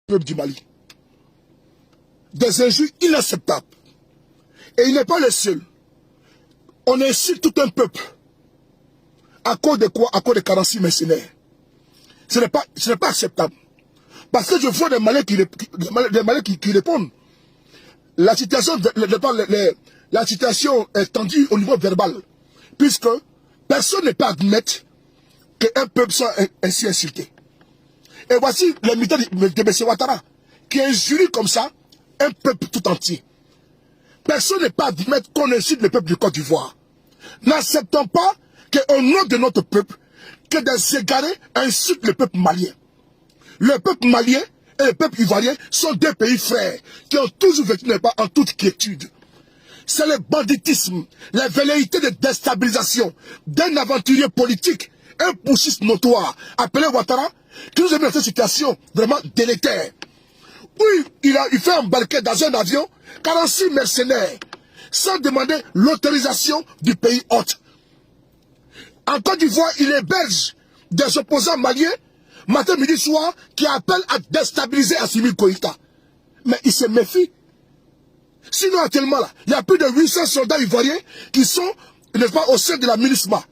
peuple du Mali. Des injures inacceptables. Et il n'est pas le seul. On insulte tout un peuple. À cause de quoi? À cause de 46 mercenaires. Ce n'est pas acceptable. Parce que je vois des Maliens qui répondent. La situation est tendue au niveau verbal. Puisque personne ne peut admettre qu'un peuple soit ainsi insulté. Et voici les militaires de M. Ouattara qui injurient comme ça un peuple tout entier. Personne ne peut admettre qu'on insulte le peuple du Côte d'Ivoire. N'acceptons pas qu'au nom de notre peuple, que des égarés insultent le peuple malien. Le peuple malien et le peuple ivoirien sont deux pays frères qui ont toujours vécu en toute quiétude. C'est le banditisme, les velléités de déstabilisation d'un aventurier politique, un putschiste notoire, appelé Ouattara, qui nous a mis dans cette situation vraiment délétère. Oui, il fait embarquer dans un avion 46 mercenaires, sans demander l'autorisation du pays hôte. En Côte d'Ivoire, il héberge des opposants maliens, matin, midi, soir, qui appellent à déstabiliser Assimi Goïta. Mais il se méfie. Sinon, actuellement, là, il y a plus de 800 soldats ivoiriens qui sont, n'est-ce pas, au sein de la MINUSMA.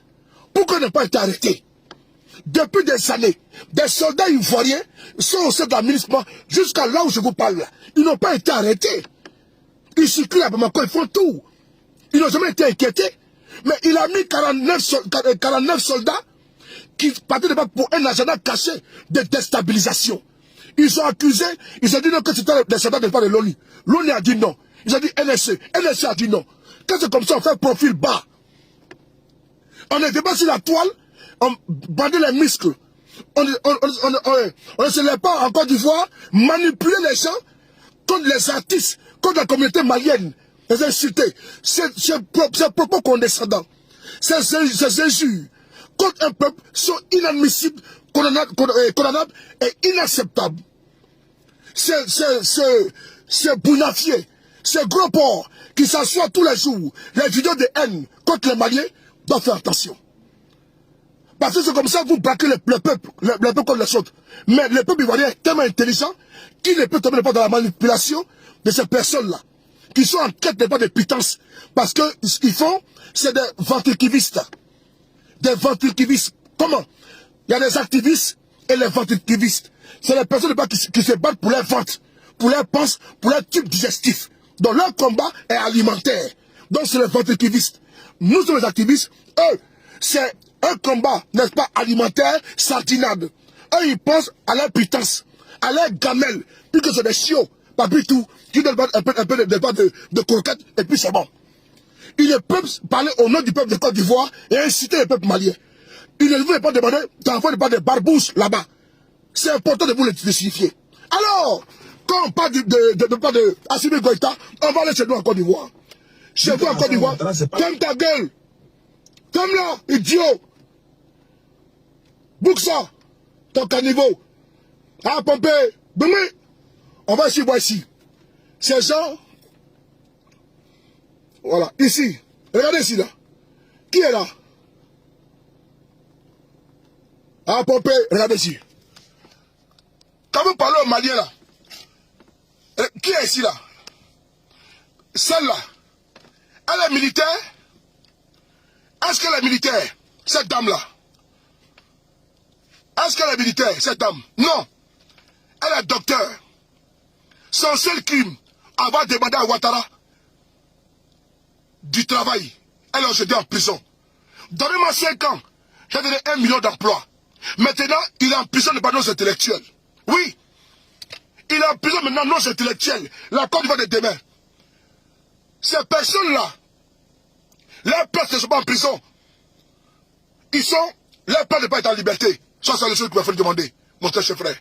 Pourquoi n'ont pas été arrêtés? Depuis des années, des soldats ivoiriens sont au sein de la MINUSMA jusqu'à là où je vous parle. Là. Ils n'ont pas été arrêtés. Ils circulent à Bamako, ils font tout. Ils n'ont jamais été inquiétés. Mais il a mis 49 soldats qui partaient pour un agenda caché de déstabilisation. Ils ont accusé, ils ont dit non que c'était des soldats de l'ONU. L'ONU a dit non. Ils ont dit NSC. NSC a dit non. Quand c'est comme ça, on fait profil bas. On est débat sur la toile, on bandait les muscles. On ne se lève pas en Côte d'Ivoire, manipuler les gens contre les artistes, contre la communauté malienne, les insulter. Ces propos condescendants, ces injures contre un peuple sont inadmissibles, condamnables et inacceptables. Ces bounafiers, ces gros porcs qui s'assoient tous les jours, les vidéos de haine contre les Maliens, doivent faire attention. Parce que c'est comme ça que vous braquez le peuple contre les autres. Mais le peuple ivoirien est tellement intelligent qu'il ne peut tomber pas dans la manipulation de ces personnes-là, qui sont en quête de pas de pitance. Parce que ce qu'ils font, c'est des ventriculistes. Des ventriculistes. Comment? Il y a des activistes et les ventriculistes. C'est les personnes qui se battent pour leur ventre, pour leur panse, pour leur tube digestif. Donc leur combat est alimentaire. Donc c'est les ventriculistes. Nous sommes les activistes. Eux, c'est un combat, n'est-ce pas, alimentaire, sardinade. Eux, ils pensent à leur pitance, à leur gamelle, puis que c'est des chiots, pas du tout, qui donnent un peu de croquettes, et puis c'est bon. Ils ne peuvent parler au nom du peuple de Côte d'Ivoire et inciter le peuple malien. Ils ne veulent pas demander d'envoyer des barbousses là-bas. C'est important de vous le signifier. Alors, quand on parle de Assimi Goïta, on va aller chez nous en Côte d'Ivoire. Chez vous en Côte d'Ivoire, ferme ta gueule. Ferme-la, idiot. Boucle ça, ton caniveau. Ah, Pompé, demain, on va ici, voir ici. Ces gens, voilà, ici. Regardez ici, là. Qui est là? Ah, Pompé, regardez ici. Quand vous parlez aux Maliens, là, qui est ici, là? Celle-là, elle est militaire? Est-ce qu'elle est militaire, cette dame-là? Est-ce qu'elle est militaire, cette dame? Non. Elle est docteur. Son seul crime, avoir demandé à Ouattara du travail. Elle est aujourd'hui en prison. Donnez-moi 5 ans, j'ai donné 1 million d'emplois. Maintenant, il est en prison de nos intellectuels. Oui. Il est en prison maintenant nos intellectuels. La Côte d'Ivoire de demain. Ces personnes-là, leurs pères ne sont pas en prison. Leurs pères ne pas être en liberté. Ça, c'est le seul qu'il va falloir demander, mon cher frère.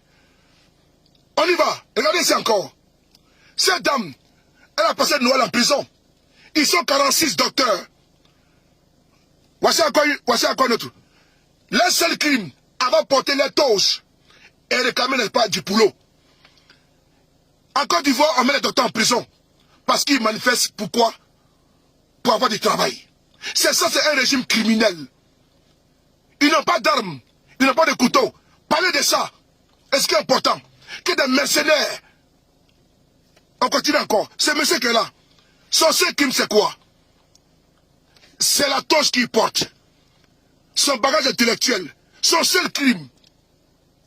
On y va. Regardez ici encore. Cette dame, elle a passé Noël en prison. Ils sont 46 docteurs. Voici encore notre. Leur seul crime, avant porter les toasts et réclamer, n'est-ce pas, du boulot. En Côte d'Ivoire, on met les docteurs en prison. Parce qu'ils manifestent pourquoi? Pour avoir du travail. C'est ça, c'est un régime criminel. Ils n'ont pas d'armes, ils n'ont pas de couteau. Parlez de ça. Est-ce qui est important? que des mercenaires. On continue encore. Ce monsieur qui est là, son seul crime c'est quoi? C'est la torche qu'il porte. Son bagage intellectuel. Son seul crime,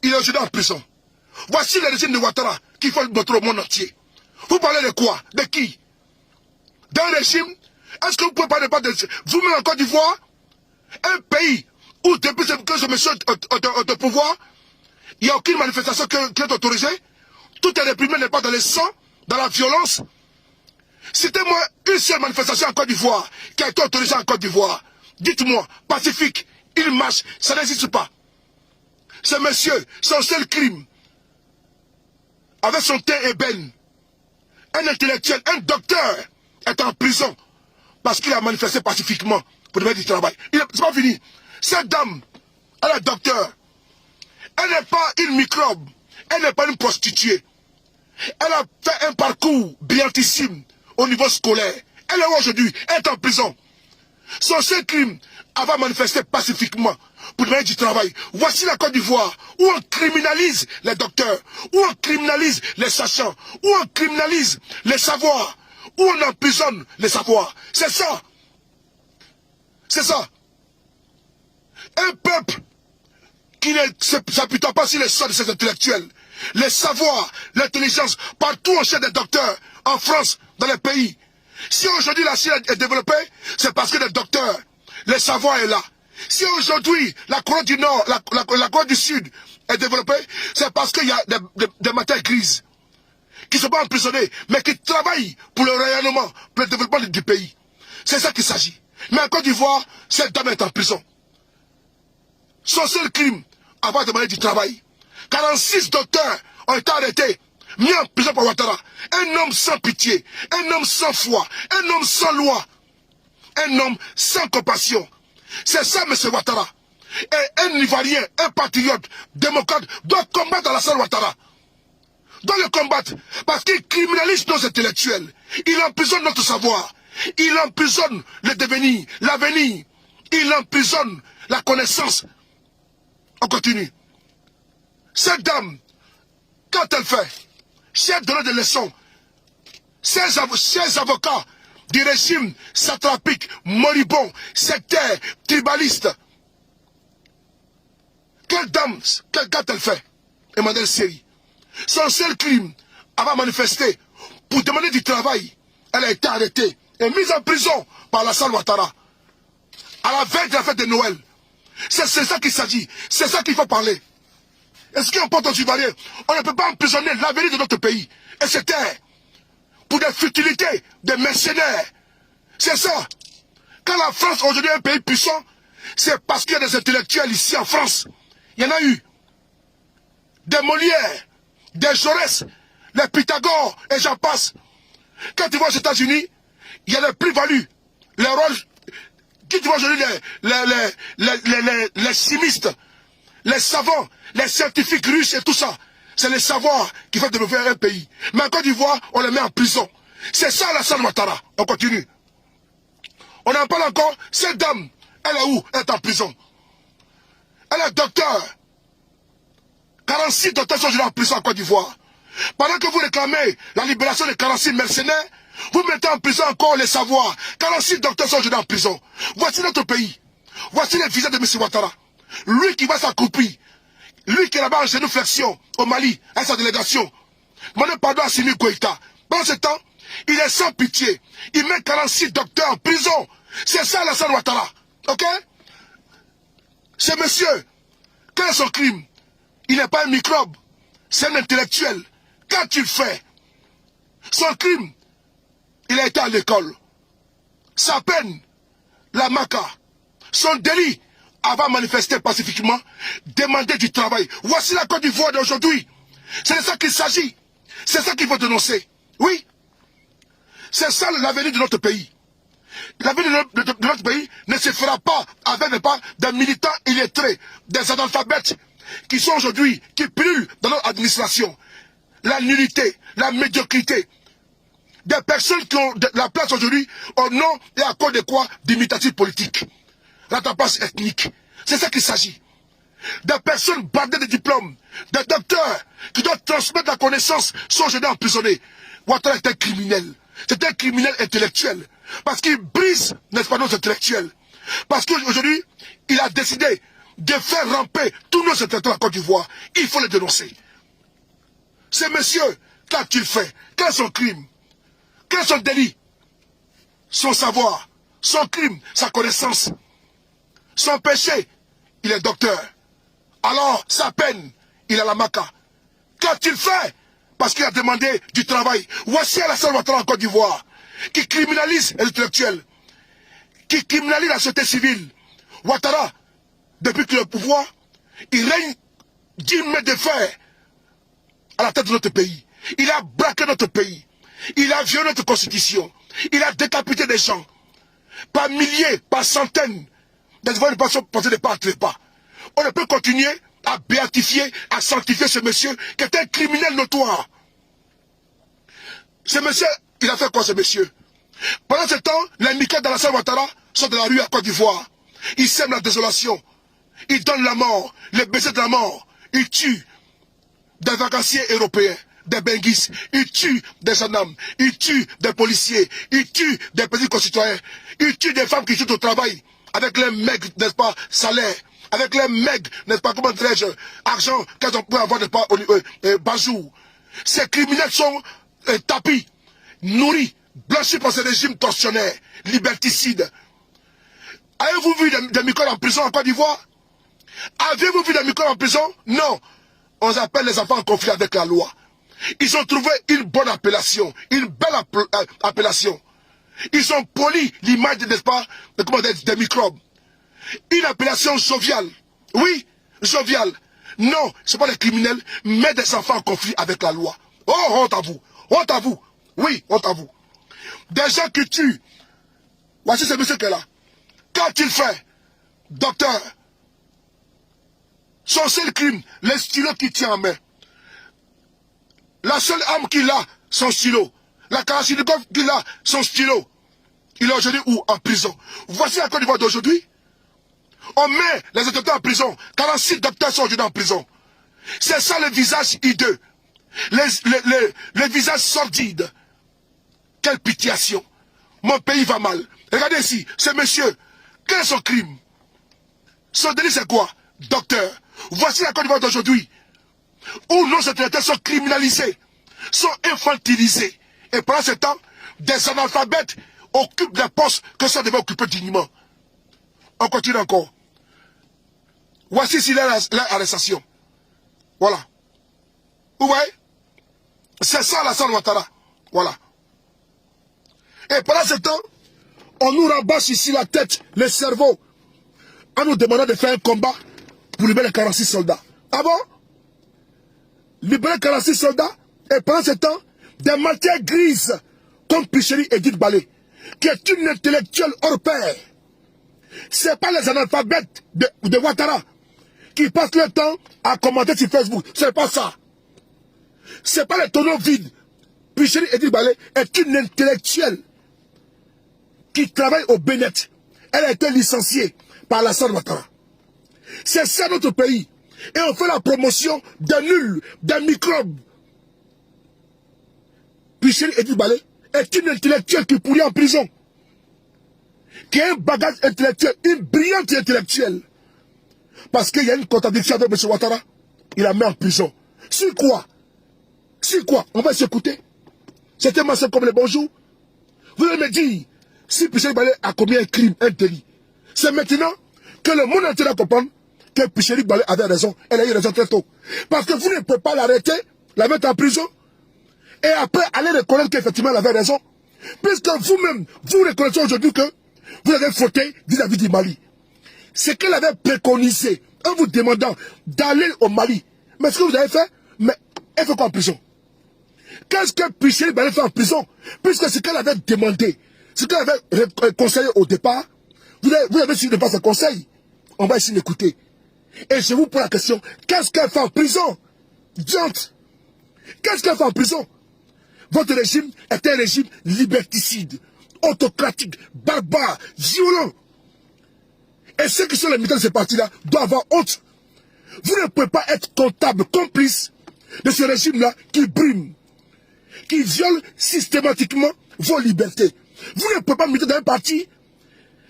il est aujourd'hui en prison. Voici le régime de Ouattara qu'il faut montrer au monde entier. Vous parlez de quoi? De qui? D'un régime? Est-ce que vous pouvez parler de vous-même en Côte d'Ivoire? Un pays où depuis que ce monsieur est au pouvoir, il n'y a aucune manifestation qui est autorisée. Tout est réprimé, n'est pas dans le sang, dans la violence. Citez-moi une seule manifestation en Côte d'Ivoire qui a été autorisée en Côte d'Ivoire. Dites-moi, pacifique, il marche, ça n'existe pas. Ce monsieur, son seul crime, avec son teint ébène, un intellectuel, un docteur, est en prison parce qu'il a manifesté pacifiquement pour le mettre du travail. C'est pas fini. Cette dame, elle est docteur. Elle n'est pas une microbe. Elle n'est pas une prostituée. Elle a fait un parcours brillantissime au niveau scolaire. Elle est aujourd'hui, elle est en prison. Son seul crime, elle va manifester pacifiquement pour le mettre du travail. Voici la Côte d'Ivoire où on criminalise les docteurs, où on criminalise les sachants, où on criminalise les savoirs, où on emprisonne les savoirs. C'est ça. C'est ça. Un peuple qui ne s'appuie pas sur les sorts de ses intellectuels, les savoirs, l'intelligence, partout on cherche des docteurs, en France, dans les pays. Si aujourd'hui la Chine est développée, c'est parce que les docteurs, les savoirs est là. Si aujourd'hui la Corée du Nord, la Corée du Sud est développée, c'est parce qu'il y a des matières grises qui ne sont pas emprisonnées, mais qui travaillent pour le rayonnement, pour le développement du pays. C'est ça qu'il s'agit. Mais en Côte d'Ivoire, cette dame est en prison. Son seul crime, avoir demandé du travail. 46 docteurs ont été arrêtés, mis en prison par Ouattara. Un homme sans pitié, un homme sans foi, un homme sans loi, un homme sans compassion. C'est ça, M. Ouattara. Et un Ivoirien, un patriote, démocrate, doit combattre la salle Ouattara. Doit le combattre, parce qu'il criminalise nos intellectuels. Il emprisonne notre savoir. Il emprisonne le devenir, l'avenir. Il emprisonne la connaissance. On continue. Cette dame, quand elle fait, si elle donne des leçons, ces avocats du régime satrapique, moribond, sectaire, tribaliste, quelle dame, quand elle fait, Emmanuel Seri, son seul crime, avoir manifesté pour demander du travail, elle a été arrêtée et mise en prison par la salle Ouattara, à la veille de la fête de Noël. C'est ça qu'il s'agit, c'est ça qu'il faut parler. Est-ce qu'on porte aux Ivoiriens? On ne peut pas emprisonner l'avenir de notre pays. Et c'est pour des futilités, des mercenaires. C'est ça. Quand la France aujourd'hui est un pays puissant, c'est parce qu'il y a des intellectuels ici en France. Il y en a eu. Des Molières, des Jaurès, les Pythagore et j'en passe. Quand tu vas aux États-Unis, il y a des plus-values. Les rôles. Quand tu vois aujourd'hui les chimistes, les savants, les scientifiques russes et tout ça, c'est les savoirs qui font développer un pays. Mais en Côte d'Ivoire, on les met en prison. C'est ça la salle Ouattara. On continue. On en parle encore. Cette dame, elle est où? Elle est en prison. Elle est docteur. 46 docteurs sont aujourd'hui en prison en Côte d'Ivoire. Pendant que vous réclamez la libération des 46 mercenaires, vous mettez en prison encore les savoirs. 46 docteurs sont aujourd'hui en prison. Voici notre pays. Voici les visages de M. Ouattara. Lui qui va s'accroupir. Lui qui est là-bas en génuflexion au Mali, avec sa délégation. Demandez pardon à Simi Goïta. Pendant ce temps, il est sans pitié. Il met 46 docteurs en prison. C'est ça la salle Ouattara. Ok? Ce monsieur, quel est son crime? Il n'est pas un microbe. C'est un intellectuel. Quand il fait son crime, il a été à l'école. Sa peine, la maca. Son délit, avant de manifester pacifiquement, demander du travail. Voici la Côte d'Ivoire d'aujourd'hui. C'est de ça qu'il s'agit. C'est ça qu'il faut dénoncer. Oui. C'est ça l'avenir de notre pays. L'avenir de notre pays ne se fera pas avec pas des militants illettrés, des analphabètes qui sont aujourd'hui, qui pullulent dans notre administration. La nullité, la médiocrité. Des personnes qui ont la place aujourd'hui au nom et à cause de quoi? D'imitatifs politiques. La tapasse ethnique. C'est ça qu'il s'agit. Des personnes bardées de diplômes, des docteurs qui doivent transmettre la connaissance sont aujourd'hui emprisonnés. Ouattara est un criminel. C'est un criminel intellectuel. Parce qu'il brise, n'est-ce pas, nos intellectuels. Parce qu'aujourd'hui, il a décidé de faire ramper tous nos intellectuels en Côte d'Ivoire. Il faut les dénoncer. Ce monsieur, qu'a-t-il fait? Quel est son crime? Quel est son délit? Son savoir, son crime, sa connaissance, son péché, il est docteur. Alors, sa peine, il a la maca. Qu'a-t-il fait? Parce qu'il a demandé du travail. Voici Alassane Ouattara en Côte d'Ivoire, qui criminalise les intellectuels, qui criminalise la société civile. Ouattara, depuis qu'il est au pouvoir, il règne d'une main de fer à la tête de notre pays. Il a braqué notre pays. Il a violé notre constitution. Il a décapité des gens. Par milliers, par centaines. Des fois, une personne pensée de pas entrer pas. On ne peut continuer à béatifier, à sanctifier ce monsieur qui est un criminel notoire. Ce monsieur, il a fait quoi ce monsieur? Pendant ce temps, les migrants d'Alassane Ouattara sont dans la rue à Côte d'Ivoire. Ils sèment la désolation. Ils donnent la mort, les baisers de la mort. Ils tuent des vacanciers européens, des benguis. Ils tuent des gendarmes. Ils tuent des policiers. Ils tuent des petits concitoyens. Ils tuent des femmes qui chutent au travail avec les maigres, n'est-ce pas, salaires. Avec les maigres, n'est-ce pas, comment dirais-je, argent qu'elles ont pu avoir, n'est-ce pas, bajou. Ces criminels sont tapis, nourris, blanchis par ces régimes tortionnaires, liberticides. Avez-vous vu des microbes en prison en Côte d'Ivoire? Avez-vous vu des microbes en prison? Non. On appelle les enfants en conflit avec la loi. Ils ont trouvé une bonne appellation, une belle appellation. Ils ont poli l'image, n'est-ce pas, des microbes. Une appellation joviale. Oui, joviale. Non, ce ne sont pas des criminels, mais des enfants en conflit avec la loi. Oh, honte à vous. Honte à vous. Oui, honte à vous. Des gens qui tuent. Voici ce monsieur qui est là. Qu'a-t-il fait? Docteur. Son seul crime, les stylos qu'il tient en main. La seule arme qu'il a, son stylo. La Kalachnikov qu'il a, son stylo. Il est aujourd'hui où? En prison. Voici la Côte d'Ivoire d'aujourd'hui. On met les docteurs en prison. 46 docteurs sont aujourd'hui en prison. C'est ça le visage hideux. Les visages sordides. Quelle pitiation. Mon pays va mal. Regardez ici, ce monsieur, quel est son crime? Son délit c'est quoi? Docteur. Voici la Côte d'Ivoire d'aujourd'hui. Où nos intellectuels sont criminalisés, sont infantilisés. Et pendant ce temps, des analphabètes occupent des postes que ça devait occuper dignement. On continue encore. Voici ici l'arrestation. Voilà. Vous voyez? C'est ça Alassane Ouattara. Voilà. Et pendant ce temps, on nous rabâche ici la tête, le cerveau, en nous demandant de faire un combat pour libérer les 46 soldats. Ah bon? Libérer 46 soldats, et pendant ce temps, des matières grises, comme Picheri Edith Balé, qui est une intellectuelle hors pair. Ce n'est pas les analphabètes de Ouattara qui passent le temps à commenter sur Facebook. Ce n'est pas ça. Ce n'est pas les tonneaux vides. Picheri Edith Balé est une intellectuelle qui travaille au Bénet. Elle a été licenciée par Alassane Ouattara. C'est ça notre pays. Et on fait la promotion des nuls, des microbes. Picheri Edith Balé est une intellectuelle qui pourrit en prison. Qui a un bagage intellectuel, une brillante intellectuelle. Parce qu'il y a une contradiction avec M. Ouattara. Il la met en prison. Sur quoi? Sur quoi? On va s'écouter. C'était ma soeur comme le bonjour. Vous allez me dire, si Picheri Balé a commis un crime, un délit, c'est maintenant que le monde entier va comprendre que Picheri Balé avait raison. Elle a eu raison très tôt. Parce que vous ne pouvez pas l'arrêter, la mettre en prison, et après aller reconnaître qu'effectivement elle avait raison. Puisque vous-même, vous reconnaissez aujourd'hui que vous avez fauté vis-à-vis du Mali. C'est qu'elle avait préconisé en vous demandant d'aller au Mali. Mais ce que vous avez fait, mais elle fait quoi en prison? Qu'est-ce que Picheri Balé fait en prison? Puisque ce qu'elle avait demandé, ce qu'elle avait conseillé au départ, vous avez suivi de pas ce conseil. On va essayer d'écouter. Et je vous pose la question, qu'est-ce qu'elle fait en prison? Diante. Qu'est-ce qu'elle fait en prison? Votre régime est un régime liberticide, autocratique, barbare, violent. Et ceux qui sont les militants de ce parti-là doivent avoir honte. Vous ne pouvez pas être comptable, complice de ce régime-là qui brime, qui viole systématiquement vos libertés. Vous ne pouvez pas militer dans un parti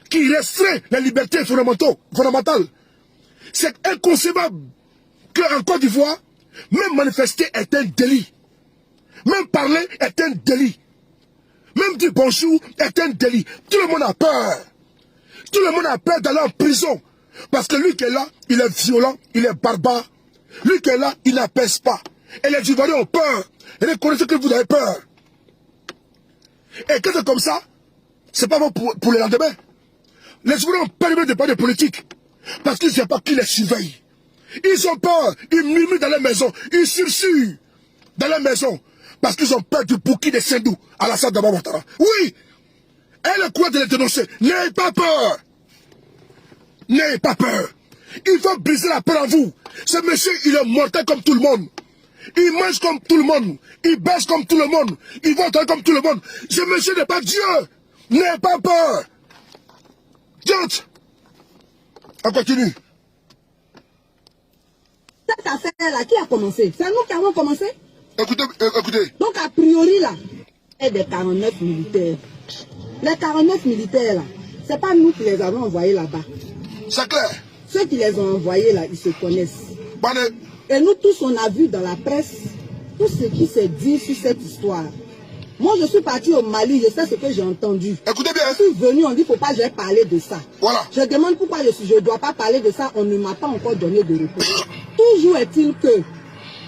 qui restreint les libertés fondamentales. C'est inconcevable qu'en Côte d'Ivoire, même manifester est un délit. Même parler est un délit. Même dire bonjour est un délit. Tout le monde a peur. Tout le monde a peur d'aller en prison. Parce que lui qui est là, il est violent, il est barbare. Lui qui est là, il n'apaise pas. Et les Ivoiriens ont peur. Et reconnaissez que vous avez peur. Et quand c'est comme ça, c'est pas bon pour le lendemain. Les Ivoiriens ont peur de parler de politique. Parce qu'ils ne savent pas qui les surveille. Ils ont peur. Ils murmurent dans les maisons. Ils susurrent dans les maisons. Parce qu'ils ont peur du bouquet de Sendou à la salle de Ouattara. Oui. Elle est quoi de les dénoncer. N'ayez pas peur. N'ayez pas peur. Il faut briser la peur en vous. Ce monsieur, il est mortel comme tout le monde. Il mange comme tout le monde. Il baisse comme tout le monde. Il va entrer comme tout le monde. Ce monsieur n'est pas Dieu. N'ayez pas peur. Dieu. On continue. Cette affaire-là, qui a commencé? C'est nous qui avons commencé? Écoutez, écoutez. Donc, a priori, là, il y a des 49 militaires. Les 49 militaires, là, c'est pas nous qui les avons envoyés là-bas. C'est clair. Ceux qui les ont envoyés, là, ils se connaissent. Bonne. Et nous tous, on a vu dans la presse tout ce qui s'est dit sur cette histoire. Moi, je suis parti au Mali, je sais ce que j'ai entendu. Écoutez bien. Je suis venu, on dit, faut pas que j'ai parlé de ça. Voilà. Je demande pourquoi je ne dois pas parler de ça, on ne m'a pas encore donné de réponse. Toujours est-il que,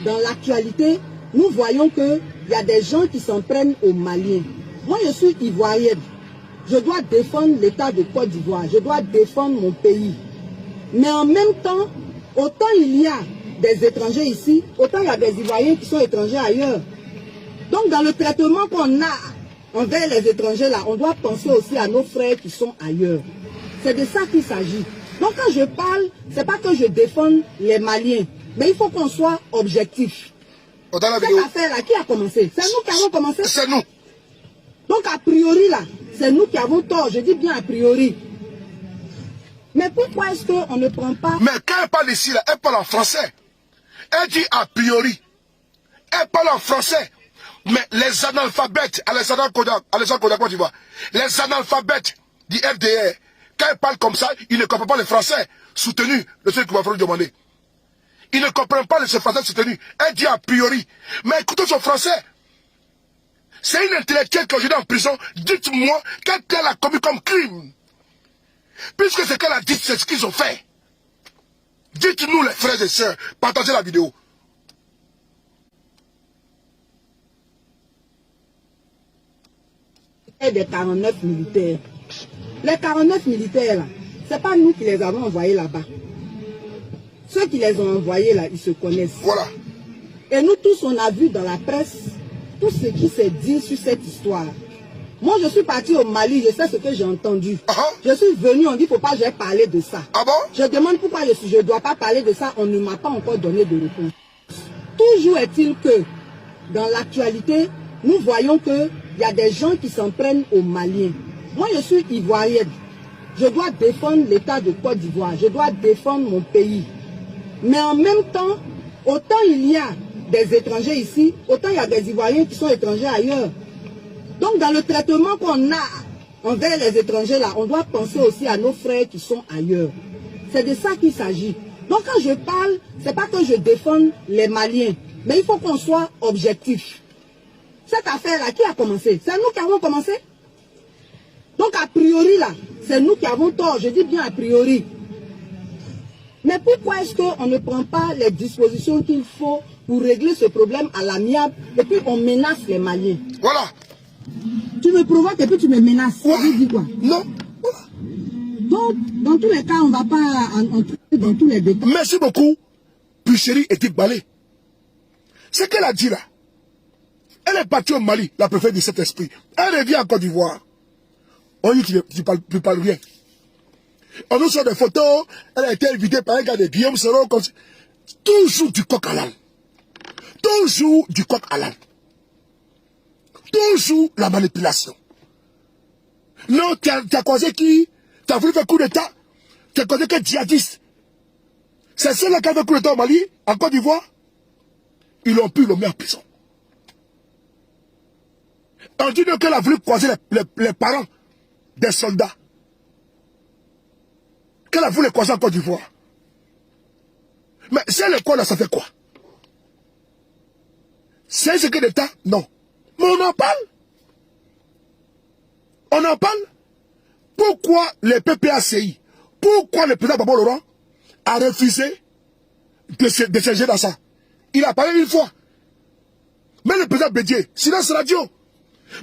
dans l'actualité, nous voyons qu'il y a des gens qui s'en prennent aux Maliens. Moi, je suis ivoirienne. Je dois défendre l'État de Côte d'Ivoire. Je dois défendre mon pays. Mais en même temps, autant il y a des étrangers ici, autant il y a des Ivoiriens qui sont étrangers ailleurs. Donc, dans le traitement qu'on a envers les étrangers, là, on doit penser aussi à nos frères qui sont ailleurs. C'est de ça qu'il s'agit. Donc, quand je parle, c'est pas que je défende les Maliens, mais il faut qu'on soit objectif. Cette affaire-là, qui a commencé? C'est nous qui avons commencé? C'est nous. Donc, a priori, là, c'est nous qui avons tort. Je dis bien a priori. Mais pourquoi est-ce qu'on ne prend pas... Mais quand elle parle ici, là, elle parle en français. Elle dit a priori. Elle parle en français. Mais les analphabètes, Alexandre Côte d'Ivoire, les analphabètes du FDR, quand elle parle comme ça, ils ne comprennent pas le français soutenu de ceux qui vont demander. Ils ne comprennent pas le français soutenu. Elle dit a priori. Mais écoutez son français. C'est une intellectuelle que j'ai en prison. Dites-moi, qu'elle a commis comme crime. Puisque ce qu'elle a dit, c'est ce qu'ils ont fait. Dites-nous, les frères et sœurs, partagez la vidéo. Des 49 militaires. Les 49 militaires, là, c'est pas nous qui les avons envoyés là-bas. Ceux qui les ont envoyés, là, ils se connaissent. Voilà. Et nous tous, on a vu dans la presse tout ce qui s'est dit sur cette histoire. Moi, je suis parti au Mali, je sais ce que j'ai entendu. Je suis venu, on dit, faut pas que j'ai parlé de ça. Ah bon? Je demande pourquoi je ne dois pas parler de ça, on ne m'a pas encore donné de réponse. Toujours est-il que, dans l'actualité, nous voyons qu'il y a des gens qui s'en prennent aux Maliens. Moi, je suis ivoirienne. Je dois défendre l'État de Côte d'Ivoire. Je dois défendre mon pays. Mais en même temps, autant il y a des étrangers ici, autant il y a des Ivoiriens qui sont étrangers ailleurs. Donc, dans le traitement qu'on a envers les étrangers, là, on doit penser aussi à nos frères qui sont ailleurs. C'est de ça qu'il s'agit. Donc, quand je parle, c'est pas que je défende les Maliens, mais il faut qu'on soit objectif. Cette affaire-là, qui a commencé? C'est nous qui avons commencé? Donc, a priori, là, c'est nous qui avons tort. Je dis bien a priori. Mais pourquoi est-ce qu'on ne prend pas les dispositions qu'il faut pour régler ce problème à l'amiable et puis on menace les Maliens? Voilà. Tu me provoques et puis tu me menaces. Voilà. Tu dis quoi? Non. Voilà. Donc, dans tous les cas, on ne va pas entrer dans tous les détails. Merci beaucoup, Puchéry et Tikbalé. Ce qu'elle a dit là, elle est partie au Mali, la préfète de cet esprit. Elle revient en Côte d'Ivoire. On dit que tu parles rien. On nous sort des photos, elle a été invitée par un gars de Guillaume Soro. Toujours du coq à l'âne. Toujours du coq à l'âne. Toujours la manipulation. Non, tu as causé qui? Tu as voulu faire coup d'état? Tu as causé que djihadiste? C'est ceux-là qui avaient coup d'État au Mali, en Côte d'Ivoire. Ils l'ont pu le mettre en prison. On dit qu'elle a voulu croiser les parents des soldats. Qu'elle a voulu les croiser en Côte d'Ivoire. Mais si elle est quoi là, ça fait quoi? C'est un secret d'État? Non. Mais on en parle. On en parle. Pourquoi les PPACI, pourquoi le président Babo Laurent a refusé de s'engager dans ça? Il a parlé une fois. Mais le président Bédier, silence radio.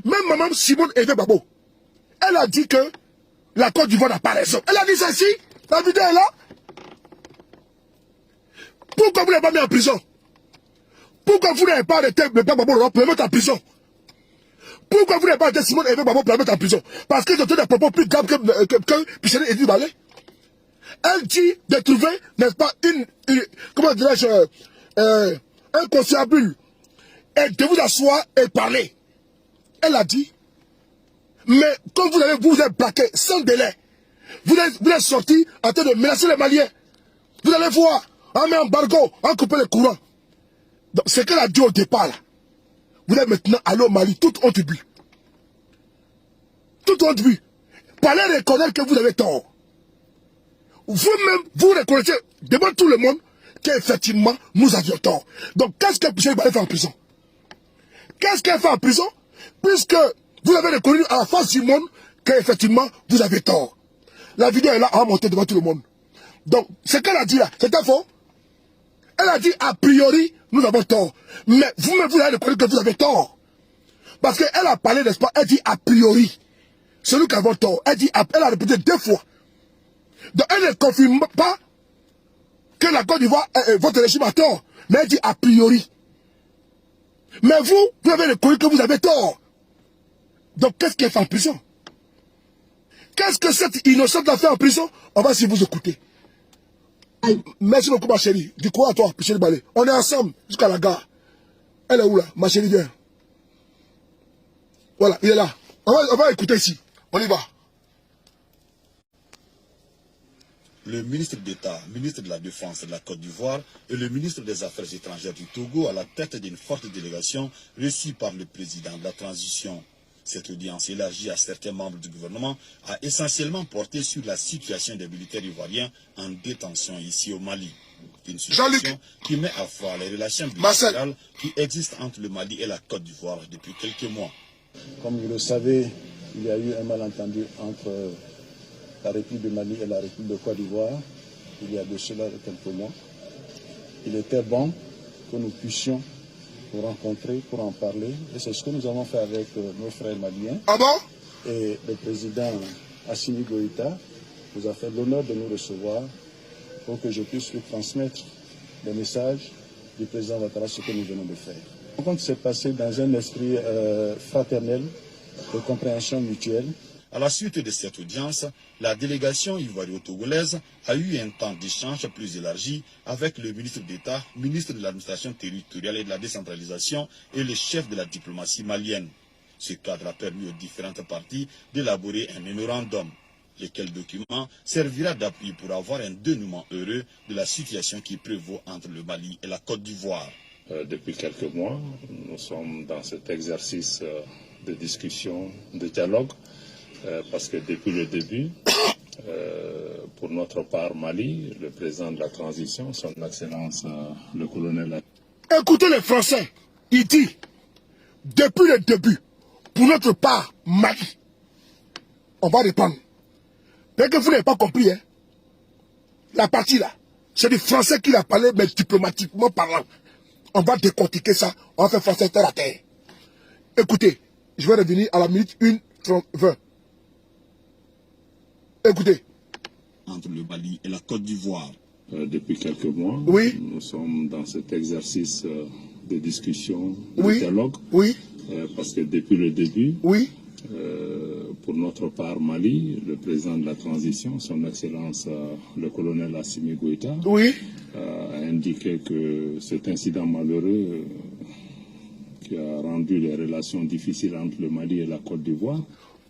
Même maman Simone Eve Babo, elle a dit que la Côte d'Ivoire n'a pas raison. Elle a dit ça ici. La vidéo est là. Pourquoi vous ne l'avez pas mis en prison? Pourquoi vous n'avez pas arrêté le père Babo Laurent pour le mettre en prison? Pourquoi vous n'avez pas arrêté Simone Eve Babo pour le mettre en prison? Parce qu'ils ont des propos plus graves que Pichel et Edith Ballet. Elle dit de trouver, n'est-ce pas, comment dirais-je, un conciliabule et de vous asseoir et parler. Elle a dit, mais quand vous êtes braqué sans délai, vous êtes sorti en train de menacer les Maliens. Vous allez voir, on met embargo, on coupe les courants. Donc, ce qu'elle a dit au départ, là, vous êtes maintenant allé au Mali, toute honte but. Toute honte but. Parlez reconnaître que vous avez tort. Vous-même, vous reconnaissez devant tout le monde qu'effectivement, nous avions tort. Donc, qu'est-ce que Pichel va faire en prison? Qu'est-ce qu'elle fait en prison? Puisque vous avez reconnu à la face du monde qu'effectivement, vous avez tort. La vidéo est là à monter devant tout le monde. Donc, ce qu'elle a dit là, c'était faux. Elle a dit, a priori, nous avons tort. Mais vous-même, vous avez reconnu que vous avez tort. Parce qu'elle a parlé, n'est-ce pas, elle dit a priori. Celui qui a tort. Elle a répété 2 fois. Donc, elle ne confirme pas que la Côte d'Ivoire, votre régime a tort. Mais elle dit a priori. Mais vous avez reconnu que vous avez tort. Donc, qu'est-ce qu'elle fait en prison? Qu'est-ce que cette innocente a fait en prison? On va si vous écouter. Merci beaucoup, ma chérie. Du coup, à toi, Pichel Ballet. On est ensemble jusqu'à la gare. Elle est où là? Ma chérie, viens. Voilà, il est là. On va écouter ici. On y va. Le ministre d'État, ministre de la Défense de la Côte d'Ivoire et le ministre des Affaires étrangères du Togo à la tête d'une forte délégation reçue par le président de la transition. Cette audience élargie à certains membres du gouvernement a essentiellement porté sur la situation des militaires ivoiriens en détention ici au Mali. Une situation qui met à froid les relations bilatérales qui existent entre le Mali et la Côte d'Ivoire depuis quelques mois. Comme vous le savez, il y a eu un malentendu entre la République du Mali et la République de Côte d'Ivoire, il y a de cela quelques mois. Il était bon que nous puissions nous rencontrer pour en parler. Et c'est ce que nous avons fait avec nos frères maliens. Ah bon? Et le président Assimi Goïta nous a fait l'honneur de nous recevoir pour que je puisse lui transmettre les messages du président Ouattara, ce que nous venons de faire. La rencontre s'est passée dans un esprit fraternel, de compréhension mutuelle. À la suite de cette audience, la délégation ivoiro-togolaise a eu un temps d'échange plus élargi avec le ministre d'État, ministre de l'administration territoriale et de la décentralisation et le chef de la diplomatie malienne. Ce cadre a permis aux différentes parties d'élaborer un mémorandum, lequel document servira d'appui pour avoir un dénouement heureux de la situation qui prévaut entre le Mali et la Côte d'Ivoire. Depuis quelques mois, nous sommes dans cet exercice de discussion, de dialogue, parce que depuis le début, pour notre part Mali, le président de la transition, son Excellence le colonel... Écoutez les Français, il dit, depuis le début, pour notre part Mali, on va répondre. Dès que vous n'avez pas compris, hein, la partie là, c'est du français qu'il a parlé, mais diplomatiquement parlant. On va décortiquer ça, on va faire français terre à terre. Écoutez, je vais revenir à la minute 1:20. Écoutez. Entre le Mali et la Côte d'Ivoire. Depuis quelques mois, oui, nous sommes dans cet exercice de discussion, de oui, dialogue. Oui. Parce que depuis le début, oui, pour notre part Mali, le président de la transition, son Excellence le colonel Assimi Goïta, oui, a indiqué que cet incident malheureux qui a rendu les relations difficiles entre le Mali et la Côte d'Ivoire.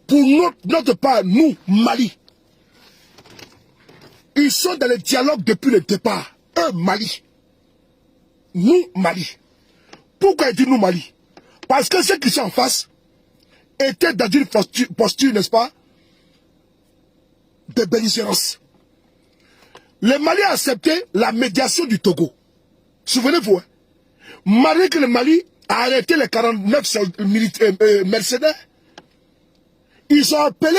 Pour notre part, nous, Mali, ils sont dans le dialogue depuis le départ. 1. que Mali, nous Mali, pourquoi il dit nous Mali? Parce que ceux qui sont en face étaient dans une posture, n'est-ce pas, de belligérance. Le Mali a accepté la médiation du Togo. Souvenez-vous, hein? Malgré que le Mali a arrêté les 49 mercenaires, ils ont appelé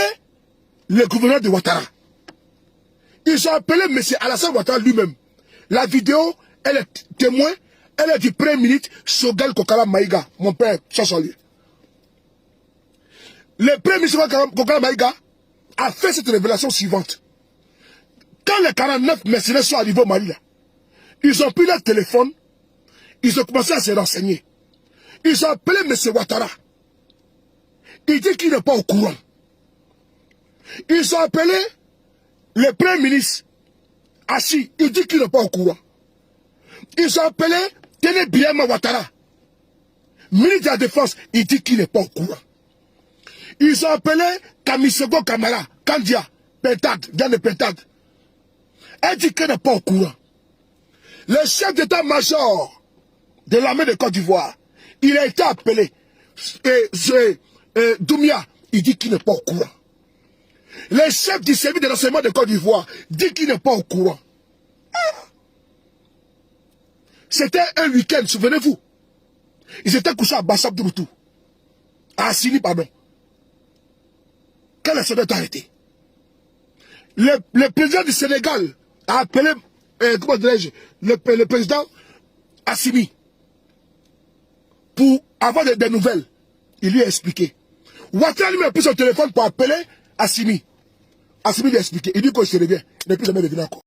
le gouverneur de Ouattara. Ils ont appelé M. Alassane Ouattara lui-même. La vidéo, elle est témoin, elle est du premier ministre Choguel Kokala Maïga, mon père, Chancelier. Le premier ministre Kokala Maïga a fait cette révélation suivante. Quand les 49 mercenaires sont arrivés au Mali, là, ils ont pris leur téléphone, ils ont commencé à se renseigner. Ils ont appelé M. Ouattara. Il dit qu'il n'est pas au courant. Ils ont appelé le premier ministre Assis. Il dit qu'il n'est pas au courant. Ils ont appelé Téné Biama Ouattara, ministre de la Défense. Il dit qu'il n'est pas au courant. Ils ont appelé Kamisego Kamara, Kandia, Pentad, Diane Pentad. Elle dit qu'elle n'est pas au courant. Le chef d'état-major de l'armée de Côte d'Ivoire, il a été appelé. Doumia, il dit qu'il n'est pas au courant. Le chef du service de renseignement de Côte d'Ivoire dit qu'il n'est pas au courant. C'était un week-end, souvenez-vous. Ils étaient couchés à Bassab Douroutou. À Assini, pardon. Quand les soldats ont arrêté. Le président du Sénégal a appelé, comment dirais-je, le président Assimi pour avoir des nouvelles. Il lui a expliqué. Ouattara lui a pris son téléphone pour appeler Assimi. Assimi lui a expliqué. Il dit qu'il se revient. Il n'est plus jamais revenu encore.